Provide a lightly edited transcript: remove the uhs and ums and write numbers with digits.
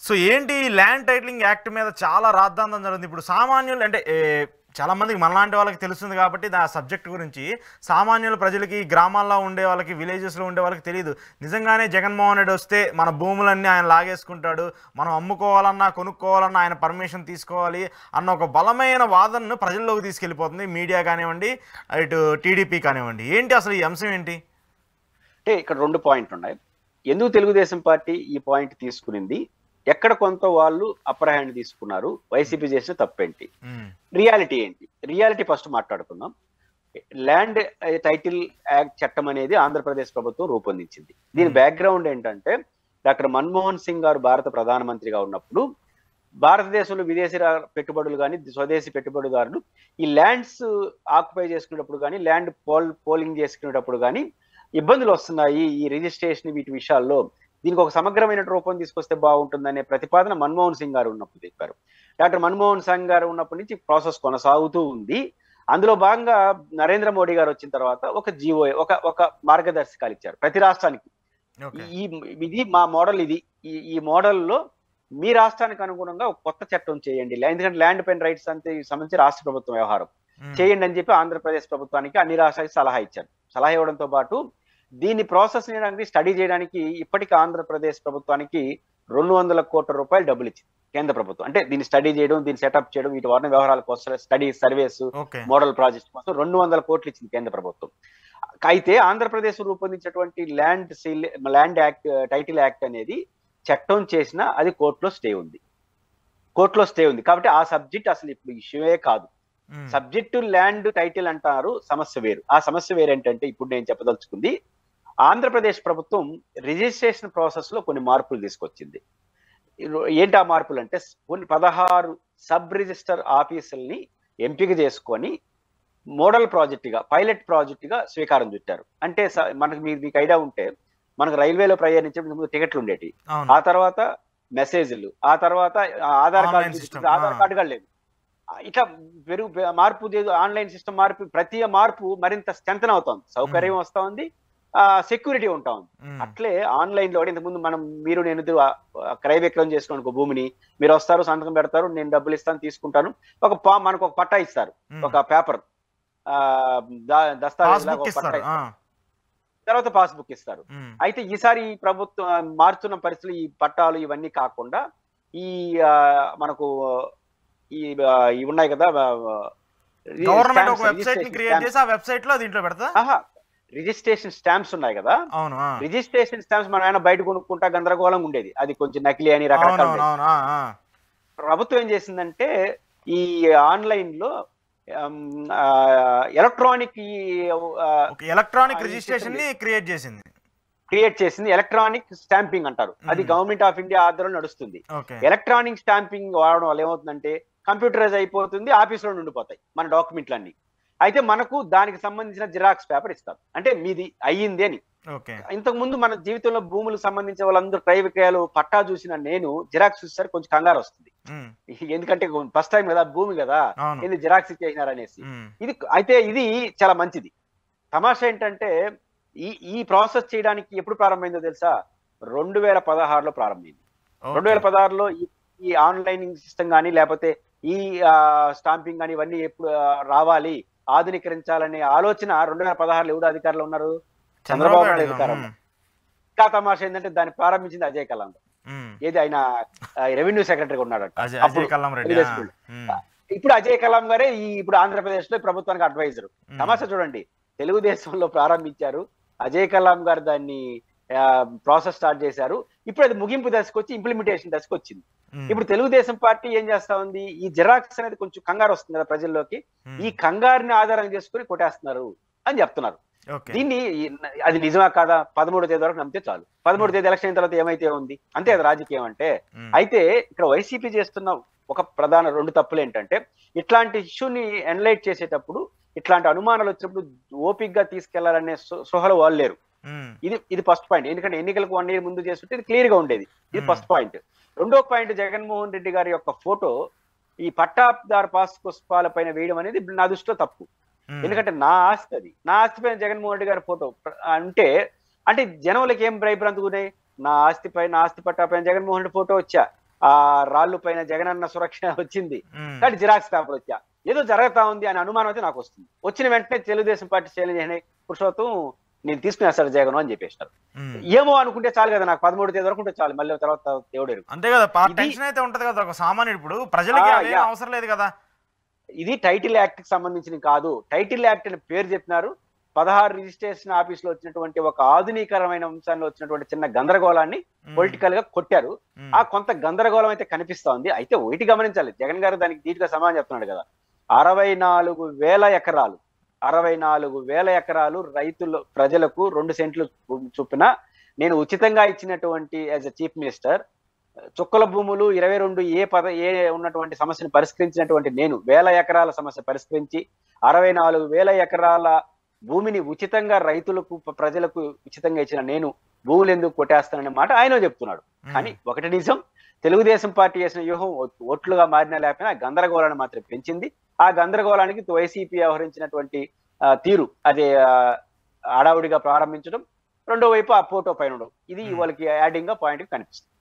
So ఏంటి ఈ land titling act మీద చాలా రాద్ధాంతం జరుగుతుంది. ఇప్పుడు సామాన్యులు అంటే చాలా మందికి మనలాంటి వాళ్ళకి తెలుస్తుంది కాబట్టి ఆ సబ్జెక్ట్ గురించి సామాన్యుల ప్రజలకి గ్రామాల్లో ఉండే వాళ్ళకి విలేజెస్లో ఉండే వాళ్ళకి తెలియదు. నిజంగానే జగన్మోహన్ రెడ్డి వస్తే మన భూములన్నీ ఆయన లాగేసుకుంటాడు, మనం అమ్ముకోవాలన్నా కొనుక్కోవాలన్నా ఆయన పర్మిషన్ తీసుకోవాలి అన్న ఒక బలమైన వాదనను ప్రజల్లోకి తీసుకెళ్ళిపోతుంది మీడియా కానివ్వండి, ఇటు టీడీపీ కానివ్వండి. ఏంటి అసలు ఈ అంశం ఏంటి అంటే ఇక్కడ 2 పాయింట్లు ఉన్నాయి. ఎందుకు తెలుగుదేశం పార్టీ ఈ పాయింట్ తీసుకునింది, ఎక్కడ కొంత వాళ్ళు అప్పర్ హ్యాండ్ తీసుకున్నారు, వైసీపీ చేసిన తప్పేంటి, రియాలిటీ ఏంటి? రియాలిటీ ఫస్ట్ మాట్లాడుకుందాం. ల్యాండ్ టైటిల్ యాక్ట్ చట్టం అనేది ఆంధ్రప్రదేశ్ ప్రభుత్వం రూపొందించింది. దీని బ్యాక్గ్రౌండ్ ఏంటంటే డాక్టర్ మన్మోహన్ సింగ్ గారు భారత ప్రధానమంత్రిగా ఉన్నప్పుడు భారతదేశంలో విదేశీ పెట్టుబడులు కానీ స్వదేశీ పెట్టుబడిదారులు ఈ ల్యాండ్స్ ఆక్యుపై చేసుకునేటప్పుడు కానీ ల్యాండ్ పోలింగ్ చేసుకునేటప్పుడు కానీ ఇబ్బందులు వస్తున్నాయి ఈ రిజిస్ట్రేషన్ వీటి విషయాల్లో, దీనికి ఒక సమగ్రమైన రూపం తీసుకొస్తే బాగుంటుందనే ప్రతిపాదన మన్మోహన్ సింగ్ గారు ఉన్నప్పుడు చెప్పారు. డాక్టర్ మన్మోహన్ సింగ్ గారు ఉన్నప్పటి నుంచి ప్రాసెస్ కొనసాగుతూ ఉంది. అందులో భాగంగా నరేంద్ర మోడీ గారు వచ్చిన తర్వాత ఒక జీవో ఒక మార్గదర్శకాలు ఇచ్చారు ప్రతి రాష్ట్రానికి. ఇది మా మోడల్, ఇది ఈ మోడల్లో మీ రాష్ట్రానికి అనుగుణంగా ఒక కొత్త చట్టం చేయండి, ఎందుకంటే ల్యాండ్ పైన రైట్స్ అంతే సంబంధించి రాష్ట్ర ప్రభుత్వం వ్యవహారం చేయండి అని చెప్పి ఆంధ్రప్రదేశ్ ప్రభుత్వానికి అన్ని రాష్ట్రాలకు సలహా ఇచ్చారు. సలహా ఇవ్వడంతో పాటు దీన్ని ప్రాసెస్ చేయడానికి స్టడీ చేయడానికి ఇప్పటికీ ఆంధ్రప్రదేశ్ ప్రభుత్వానికి 200 కోట్ల రూపాయలు డబ్బులు ఇచ్చింది కేంద్ర ప్రభుత్వం. అంటే దీన్ని స్టడీ చేయడం, దీన్ని సెటప్ చేయడం, వీటి వారిని వ్యవహారాల కోసం స్టడీ సర్వేస్ మోడల్ ప్రాజెక్ట్ కోసం 200 కోట్లు ఇచ్చింది కేంద్ర ప్రభుత్వం. అయితే ఆంధ్రప్రదేశ్ రూపొందించినటువంటి ల్యాండ్ యాక్ట్ టైటిల్ యాక్ట్ అనేది చట్టం చేసినా అది కోర్టులో స్టే ఉంది. కాబట్టి ఆ సబ్జెక్ట్ అసలు ఇప్పుడు ఇష్యూయే కాదు. సబ్జెక్టు ల్యాండ్ టైటిల్ అంటారు, సమస్య వేరు. ఆ సమస్య వేరు ఏంటంటే ఇప్పుడు నేను చెప్పదలుచుకుంది, ఆంధ్రప్రదేశ్ ప్రభుత్వం రిజిస్ట్రేషన్ ప్రాసెస్ లో కొన్ని మార్పులు తీసుకొచ్చింది. ఏంటి ఆ మార్పులు అంటే, 16 సబ్ రిజిస్టర్ ఆఫీసుల్ని ఎంపిక చేసుకొని మోడల్ ప్రాజెక్ట్ గా, పైలట్ ప్రాజెక్ట్ గా శ్రీకారం చుట్టారు. అంటే మీకు ఐడియా ఉంటే మనకు రైల్వేలో ప్రయాణించే ముందు టికెట్లు ఉండేవి, ఆ తర్వాత మెసేజ్లు, ఆ తర్వాత ఆధార్ కార్డు కూడా లేదు. ఇట్లా మార్పు ఆన్లైన్ సిస్టమ్ మార్పు, ప్రతి మార్పు మరింత స్ట్రెంథన్ అవుతుంది, సౌకర్యం వస్తా ఉంది, సెక్యూరిటీ ఉంటా ఉంది. అట్లే ఆన్లైన్ లో ఇంతకుముందు మీరు నేను క్రయ విక్రయం చేసుకున్నాను భూమిని, మీరు వస్తారు, సంతకం పెడతారు, నేను డబ్బులు ఇస్తాను, తీసుకుంటాను, మనకు ఒక పట్టా ఇస్తారు, ఒక పేపర్ దస్తావేజ్ తర్వాత పాస్బుక్ ఇస్తారు. అయితే ఈసారి ఈ ప్రభుత్వం మారుతున్న పరిస్థితులు ఈ పట్టాలు ఇవన్నీ కాకుండా ఈ మనకు ఇవి ఉన్నాయి కదా, గవర్నమెంట్ ఒక వెబ్సైట్ ని క్రియేట్ చేసి ఆ వెబ్సైట్ లో దీంట్లో పెడతా రిజిస్ట్రేషన్ స్టాంప్స్ ఉన్నాయి కదా, రిజిస్ట్రేషన్ స్టాంప్స్ మన ఆయన బయట కొనుక్కుంటా గందరగోళంగా ఉండేది, అది కొంచెం నకిలీ అని రకరకాల. ప్రభుత్వం ఏం చేసిందంటే ఈ ఆన్లైన్ లో ఎలక్ట్రానిక్ రిజిస్ట్రేషన్ ని క్రియేట్ చేసింది. ఎలక్ట్రానిక్ స్టాంపింగ్ అంటారు, అది గవర్నమెంట్ ఆఫ్ ఇండియా ఆధ్వర్యంలో నడుస్తుంది. ఎలక్ట్రానిక్ స్టాంపింగ్ వాడడం వల్ల ఏమవుతుందంటే కంప్యూటరైజ్ అయిపోతుంది, ఆఫీసులో ఉండిపోతాయి మన డాక్యుమెంట్లన్నీ. అయితే మనకు దానికి సంబంధించిన జిరాక్స్ పేపర్ ఇస్తారు, అంటే మీది అయ్యింది అని. ఇంతకు ముందు మన జీవితంలో భూములకు సంబంధించిన వాళ్ళందరూ క్రయ విక్రయాలు పట్టా చూసిన నేను జిరాక్స్ చూస్తారు కొంచెం కంగారు వస్తుంది, ఎందుకంటే ఫస్ట్ టైం కదా, భూమి కదా, ఇది జిరాక్స్ ఇచ్చేసినారనేసి. అయితే ఇది చాలా మంచిది. తమాషా ఏంటంటే ఈ ప్రాసెస్ చేయడానికి ఎప్పుడు ప్రారంభమైందో తెలుసా? 2016లో ప్రారంభమైంది. 2016లో ఈ ఆన్లైన్ సిస్టమ్ కానీ లేకపోతే ఈ స్టాంపింగ్ కానీ ఇవన్నీ ఎప్పుడు రావాలి, ఆధునీకరించాలనే ఆలోచన 2016లో ఎవరు అధికారులు ఉన్నారు? చంద్రబాబు నాయుడు అధికారం. ఇంకా తమాషా ఏంటంటే దాన్ని ప్రారంభించింది అజయ్ కల్లం. ఏది ఆయన రెవెన్యూ సెక్రటరీగా ఉన్నాడు ఇప్పుడు అజయ్ కల్లం గారే ఇప్పుడు ఆంధ్రప్రదేశ్ లో ప్రభుత్వానికి అడ్వైజర్. తమాషా చూడండి, తెలుగుదేశంలో ప్రారంభించారు, అజయ్ కల్లం గారు దాన్ని ప్రాసెస్ స్టార్ట్ చేశారు, ఇప్పుడు అది ముగింపు దశకు వచ్చి ఇంప్లిమెంటేషన్ దశకు వచ్చింది. ఇప్పుడు తెలుగుదేశం పార్టీ ఏం చేస్తా ఉంది, ఈ జిరాక్స్ అనేది కొంచెం కంగారు వస్తుంది కదా ప్రజల్లోకి, ఈ కంగారుని ఆధారం చేసుకుని కొట్టేస్తున్నారు అని చెప్తున్నారు. దీన్ని అది నిజమా కాదా 13వ తేదీ వరకు నమ్మితే చాలు. 13వ తేదీ ఎలక్షన్ అయిన తర్వాత ఏమైతే ఉంది అంతే కదా రాజకీయం అంటే. అయితే ఇక్కడ వైసీపీ చేస్తున్న ఒక ప్రధాన 2 తప్పులు ఏంటంటే, ఇట్లాంటి ఇష్యూని ఎనలైట్ చేసేటప్పుడు, ఇట్లాంటి అనుమానాలు వచ్చినప్పుడు ఓపిక్ గా తీసుకెళ్లాలనే సృహలో వాళ్ళు లేరు. ఇది ఫస్ట్ పాయింట్. ఎందుకంటే ఎన్నికలకు 1 year ముందు చేస్తుంటే ఇది క్లియర్ గా ఉండేది. ఇది ఫస్ట్ పాయింట్. రెండో పాయింట్, జగన్మోహన్ రెడ్డి గారి యొక్క ఫోటో ఈ పట్టాదారు పాస్ పుష్పాల పైన వేయడం అనేది నా దృష్టిలో తప్పు. ఎందుకంటే నా ఆస్తి అది, నా ఆస్తి పైన జగన్మోహన్ రెడ్డి గారి ఫోటో అంటే జనంలోకి ఏం భయభ్రాంతుకున్నాయి, నా ఆస్తి పట్టాపైన జగన్మోహన్ రెడ్డి ఫోటో వచ్చా, ఆ రాళ్ళు పైన జగనన్న సురక్ష వచ్చింది, కానీ జిరాక్స్ పేపర్ వచ్చా, ఏదో జరుగుతా ఉంది అనే అనుమానం అయితే నాకు వస్తుంది. వచ్చిన వెంటనే తెలుగుదేశం పార్టీ ఛాలెంజ్ అయిన పురుషోత్తం నేను తీసుకునేస్తాడు జగన్ అని చెప్పేసినారు. ఏమో అనుకుంటే చాలు కదా, నాకు 13 తేదీ వరకు ఉంటే చాలు, మళ్ళీ తర్వాత దేవుడు అంతే కదా. టెన్షన్ అయితే ఉంటది కదా ఒక సామాన్యుడు, ఇప్పుడు ప్రజలకి అవసరం లేదు కదా. ఇది టైటిల్ యాక్ట్ కి సంబంధించిన కాదు. టైటిల్ యాక్ట్ అని పేరు చెప్పినారు. 16 రిజిస్ట్రేషన్ ఆఫీస్ లో వచ్చినటువంటి ఒక ఆధునీకరమైన అంశాల్లో వచ్చినటువంటి చిన్న గందరగోళాన్ని పొలిటికల్ గా కొట్టారు. ఆ కొంత గందరగోళం అయితే కనిపిస్తా ఉంది. అయితే ఒకటి గమనించాలి, జగన్ గారు దానికి ధీటుగా సమాధానం చెప్తున్నాడు కదా. 64,000 ఎకరాలు 64,000 ఎకరాలు రైతులు ప్రజలకు 2 సెంట్లు చొప్పున నేను ఉచితంగా ఇచ్చినటువంటి యాజ్ ఎ చీఫ్ మినిస్టర్, చుక్కల భూములు 22A ఉన్నటువంటి సమస్యను పరిష్కరించినటువంటి నేను 1000 ఎకరాల సమస్య పరిష్కరించి 64,000 ఎకరాల భూమిని ఉచితంగా రైతులకు ప్రజలకు ఉచితంగా ఇచ్చిన నేను భూములు ఎందుకు కొట్టేస్తాననే మాట ఆయన చెప్తున్నాడు. కానీ ఒకటి నిజం, తెలుగుదేశం పార్టీ చేసిన వ్యూహం ఓట్లుగా మారిన లేకపోయినా గందరగోళాన్ని మాత్రం పెంచింది. ఆ గందరగోళానికి వైసీపీ వ్యవహరించినటువంటి తీరు అదే హడావుడిగా ప్రారంభించడం, రెండో వైపు ఆ ఫోటో పైన ఉండడం, ఇది వాళ్ళకి యాడింగ్ గా పాయింట్ కనిపిస్తుంది.